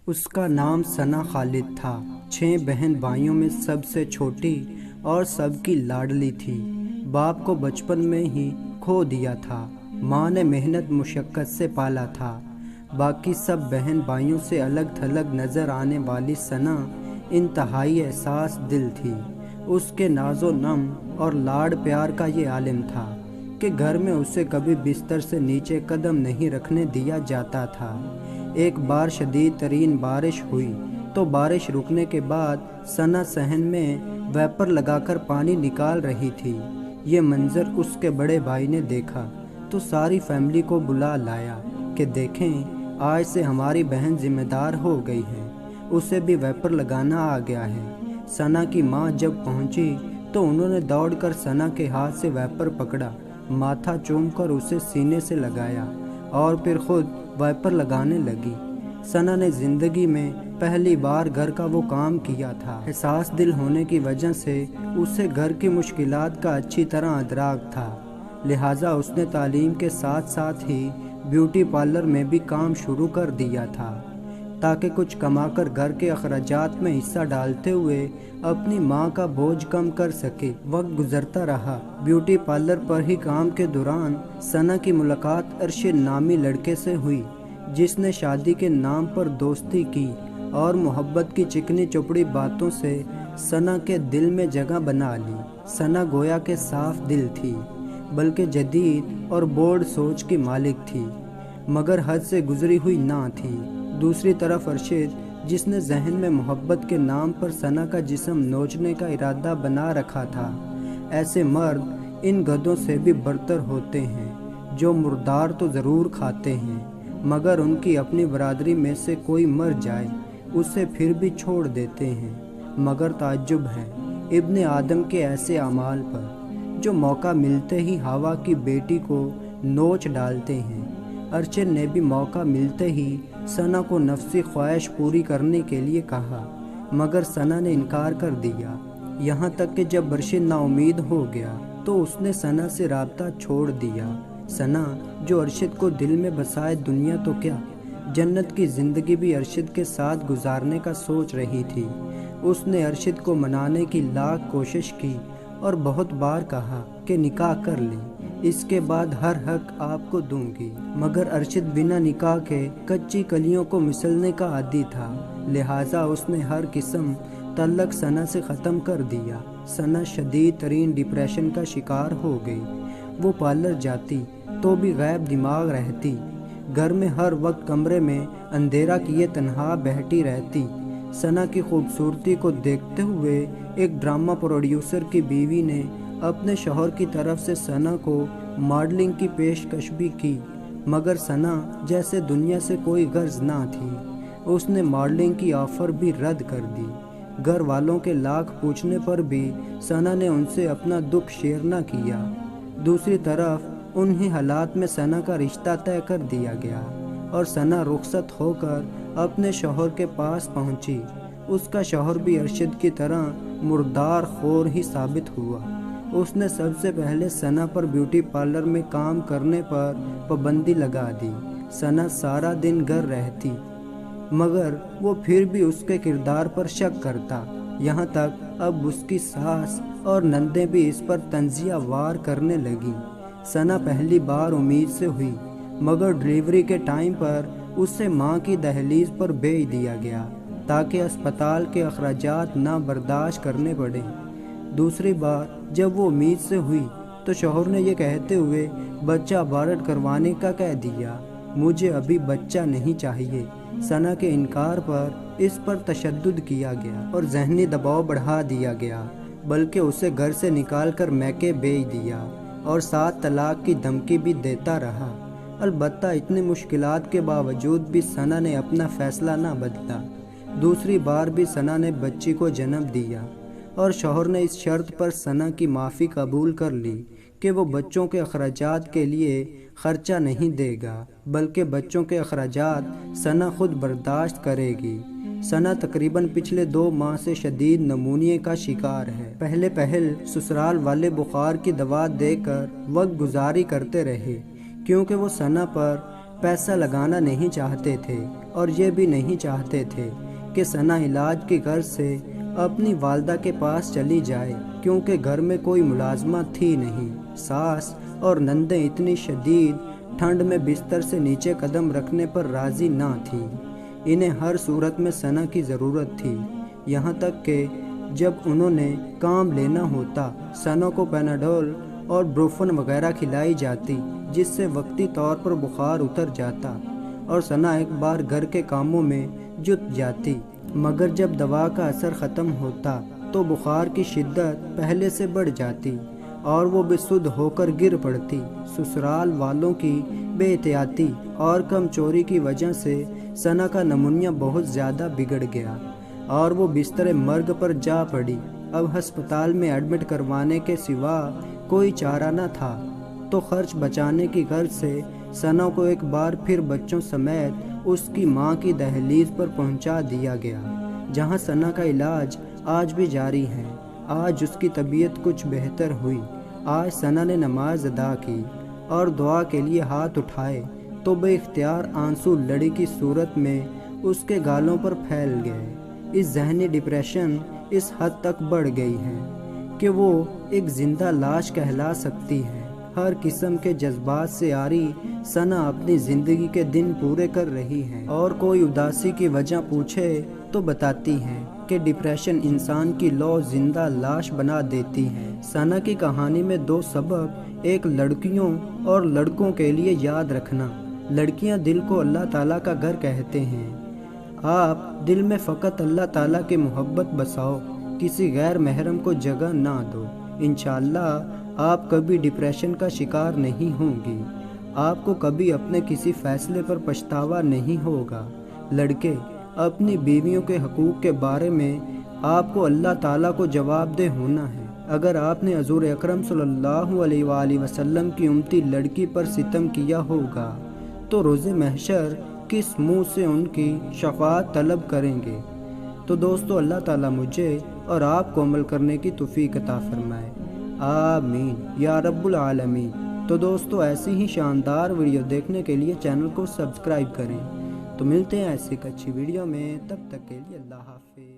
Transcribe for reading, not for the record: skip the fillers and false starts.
اس کا نام ثنا خالد تھا۔ 6 بہن بھائیوں میں سب سے چھوٹی اور سب کی لاڈلی تھی۔ باپ کو بچپن میں ہی کھو دیا تھا۔ ماں نے محنت مشقت سے پالا تھا۔ باقی سب بہن بھائیوں سے الگ تھلگ نظر آنے والی ثنا انتہائی احساس دل تھی۔ اس کے ناز و نم اور لاڈ پیار کا یہ عالم تھا کہ گھر میں اسے کبھی بستر سے نیچے قدم نہیں رکھنے دیا جاتا تھا۔ ایک بار شدید ترین بارش ہوئی تو بارش رکنے کے بعد ثنا صحن میں ویپر لگا کر پانی نکال رہی تھی۔ یہ منظر اس کے بڑے بھائی نے دیکھا تو ساری فیملی کو بلا لایا کہ دیکھیں آج سے ہماری بہن ذمہ دار ہو گئی ہے، اسے بھی ویپر لگانا آ گیا ہے۔ ثنا کی ماں جب پہنچی تو انہوں نے دوڑ کر ثنا کے ہاتھ سے ویپر پکڑا، ماتھا چوم کر اسے سینے سے لگایا اور پھر خود ویپر لگانے لگی۔ ثنا نے زندگی میں پہلی بار گھر کا وہ کام کیا تھا۔ حساس دل ہونے کی وجہ سے اسے گھر کی مشکلات کا اچھی طرح ادراک تھا، لہٰذا اس نے تعلیم کے ساتھ ساتھ ہی بیوٹی پارلر میں بھی کام شروع کر دیا تھا تاکہ کچھ کما کر گھر کے اخراجات میں حصہ ڈالتے ہوئے اپنی ماں کا بوجھ کم کر سکے۔ وقت گزرتا رہا۔ بیوٹی پارلر پر ہی کام کے دوران ثنا کی ملاقات ارشد نامی لڑکے سے ہوئی، جس نے شادی کے نام پر دوستی کی اور محبت کی چکنی چپڑی باتوں سے ثنا کے دل میں جگہ بنا لی۔ ثنا گویا کہ صاف دل تھی، بلکہ جدید اور بولڈ سوچ کی مالک تھی، مگر حد سے گزری ہوئی نہ تھی۔ دوسری طرف ارشد، جس نے ذہن میں محبت کے نام پر ثنا کا جسم نوچنے کا ارادہ بنا رکھا تھا۔ ایسے مرد ان گدھوں سے بھی برتر ہوتے ہیں جو مردار تو ضرور کھاتے ہیں، مگر ان کی اپنی برادری میں سے کوئی مر جائے اسے پھر بھی چھوڑ دیتے ہیں۔ مگر تعجب ہے ابن آدم کے ایسے اعمال پر جو موقع ملتے ہی ہوا کی بیٹی کو نوچ ڈالتے ہیں۔ ارشد نے بھی موقع ملتے ہی ثنا کو نفسی خواہش پوری کرنے کے لیے کہا، مگر ثنا نے انکار کر دیا۔ یہاں تک کہ جب ارشد نا امید ہو گیا تو اس نے ثنا سے رابطہ چھوڑ دیا۔ ثنا جو ارشد کو دل میں بسائے دنیا تو کیا، جنت کی زندگی بھی ارشد کے ساتھ گزارنے کا سوچ رہی تھی۔ اس نے ارشد کو منانے کی لاکھ کوشش کی اور بہت بار کہا کہ نکاح کر لیں، اس کے بعد ہر حق آپ کو دوں گی، مگر ارشد بنا نکاح کے کچی کلیوں کو مسلنے کا عادی تھا، لہٰذا اس نے ہر قسم تعلق ثنا سے ختم کر دیا۔ ثنا شدید ترین ڈپریشن کا شکار ہو گئی۔ وہ پارلر جاتی تو بھی غائب دماغ رہتی، گھر میں ہر وقت کمرے میں اندھیرا کیے تنہا بیٹھی رہتی۔ ثنا کی خوبصورتی کو دیکھتے ہوئے ایک ڈرامہ پروڈیوسر کی بیوی نے اپنے شوہر کی طرف سے ثنا کو ماڈلنگ کی پیشکش بھی کی، مگر ثنا جیسے دنیا سے کوئی غرض نہ تھی، اس نے ماڈلنگ کی آفر بھی رد کر دی۔ گھر والوں کے لاکھ پوچھنے پر بھی ثنا نے ان سے اپنا دکھ شیئر نہ کیا۔ دوسری طرف انہی حالات میں ثنا کا رشتہ طے کر دیا گیا اور ثنا رخصت ہو کر اپنے شوہر کے پاس پہنچی۔ اس کا شوہر بھی ارشد کی طرح مردار خور ہی ثابت ہوا۔ اس نے سب سے پہلے ثنا پر بیوٹی پارلر میں کام کرنے پر پابندی لگا دی۔ ثنا سارا دن گھر رہتی، مگر وہ پھر بھی اس کے کردار پر شک کرتا، یہاں تک اب اس کی ساس اور نندیں بھی اس پر تنزیہ وار کرنے لگیں۔ ثنا پہلی بار امید سے ہوئی، مگر ڈلیوری کے ٹائم پر اسے ماں کی دہلیز پر بھیج دیا گیا تاکہ اسپتال کے اخراجات نہ برداشت کرنے پڑیں۔ دوسری بار جب وہ امید سے ہوئی تو شوہر نے یہ کہتے ہوئے بچہ ابارٹ کروانے کا کہہ دیا، مجھے ابھی بچہ نہیں چاہیے۔ ثنا کے انکار پر اس پر تشدد کیا گیا اور ذہنی دباؤ بڑھا دیا گیا، بلکہ اسے گھر سے نکال کر میکے بھیج دیا اور 7 طلاق کی دھمکی بھی دیتا رہا۔ البتہ اتنی مشکلات کے باوجود بھی ثنا نے اپنا فیصلہ نہ بدلا۔ دوسری بار بھی ثنا نے بچی کو جنم دیا اور شوہر نے اس شرط پر ثنا کی معافی قبول کر لی کہ وہ بچوں کے اخراجات کے لیے خرچہ نہیں دے گا، بلکہ بچوں کے اخراجات ثنا خود برداشت کرے گی۔ ثنا تقریباً پچھلے 2 ماہ سے شدید نمونیے کا شکار ہے۔ پہلے سسرال والے بخار کی دوا دے کر وقت گزاری کرتے رہے، کیونکہ وہ ثنا پر پیسہ لگانا نہیں چاہتے تھے اور یہ بھی نہیں چاہتے تھے کہ ثنا علاج کی غرض سے اپنی والدہ کے پاس چلی جائے، کیونکہ گھر میں کوئی ملازمت تھی نہیں۔ ساس اور نندیں اتنی شدید ٹھنڈ میں بستر سے نیچے قدم رکھنے پر راضی نہ تھیں۔ انہیں ہر صورت میں ثنا کی ضرورت تھی، یہاں تک کہ جب انہوں نے کام لینا ہوتا ثنا کو پیناڈول اور بروفن وغیرہ کھلائی جاتی، جس سے وقتی طور پر بخار اتر جاتا اور ثنا ایک بار گھر کے کاموں میں جٹ جاتی، مگر جب دوا کا اثر ختم ہوتا تو بخار کی شدت پہلے سے بڑھ جاتی اور وہ بے سدھ ہو کر گر پڑتی۔ سسرال والوں کی بے احتیاطی اور کم چوری کی وجہ سے ثنا کا نمونیا بہت زیادہ بگڑ گیا اور وہ بستر مرگ پر جا پڑی۔ اب ہسپتال میں ایڈمٹ کروانے کے سوا کوئی چارہ نہ تھا، تو خرچ بچانے کی غرض سے ثنا کو ایک بار پھر بچوں سمیت اس کی ماں کی دہلیز پر پہنچا دیا گیا، جہاں ثنا کا علاج آج بھی جاری ہے۔ آج اس کی طبیعت کچھ بہتر ہوئی۔ آج ثنا نے نماز ادا کی اور دعا کے لیے ہاتھ اٹھائے تو بے اختیار آنسو لڑی کی صورت میں اس کے گالوں پر پھیل گئے۔ اس ذہنی ڈپریشن اس حد تک بڑھ گئی ہے کہ وہ ایک زندہ لاش کہلا سکتی ہے۔ ہر قسم کے جذبات سے عاری ثنا اپنی زندگی کے دن پورے کر رہی ہے، اور کوئی اداسی کی وجہ پوچھے تو بتاتی ہے کہ ڈپریشن انسان کی لو زندہ لاش بنا دیتی ہے۔ ثنا کی کہانی میں دو سبق ایک لڑکیوں اور لڑکوں کے لیے یاد رکھنا۔ لڑکیاں دل کو اللہ تعالیٰ کا گھر کہتے ہیں۔ آپ دل میں فقط اللہ تعالیٰ کی محبت بساؤ، کسی غیر محرم کو جگہ نہ دو، انشاءاللہ آپ کبھی ڈپریشن کا شکار نہیں ہوں گی۔ آپ کو کبھی اپنے کسی فیصلے پر پچھتاوا نہیں ہوگا۔ لڑکے، اپنی بیویوں کے حقوق کے بارے میں آپ کو اللہ تعالیٰ کو جواب دہ ہونا ہے۔ اگر آپ نے حضور اکرم صلی اللہ علیہ وآلہ وسلم کی امتی لڑکی پر ستم کیا ہوگا تو روز محشر کس منہ سے ان کی شفاعت طلب کریں گے؟ تو دوستو، اللہ تعالیٰ مجھے اور آپ کو عمل کرنے کی توفیق عطا فرمائے، آمین یا رب العالمین۔ تو دوستو، ایسی ہی شاندار ویڈیو دیکھنے کے لیے چینل کو سبسکرائب کریں۔ تو ملتے ہیں ایسی ایک اچھی ویڈیو میں، تب تک کے لیے اللہ حافظ۔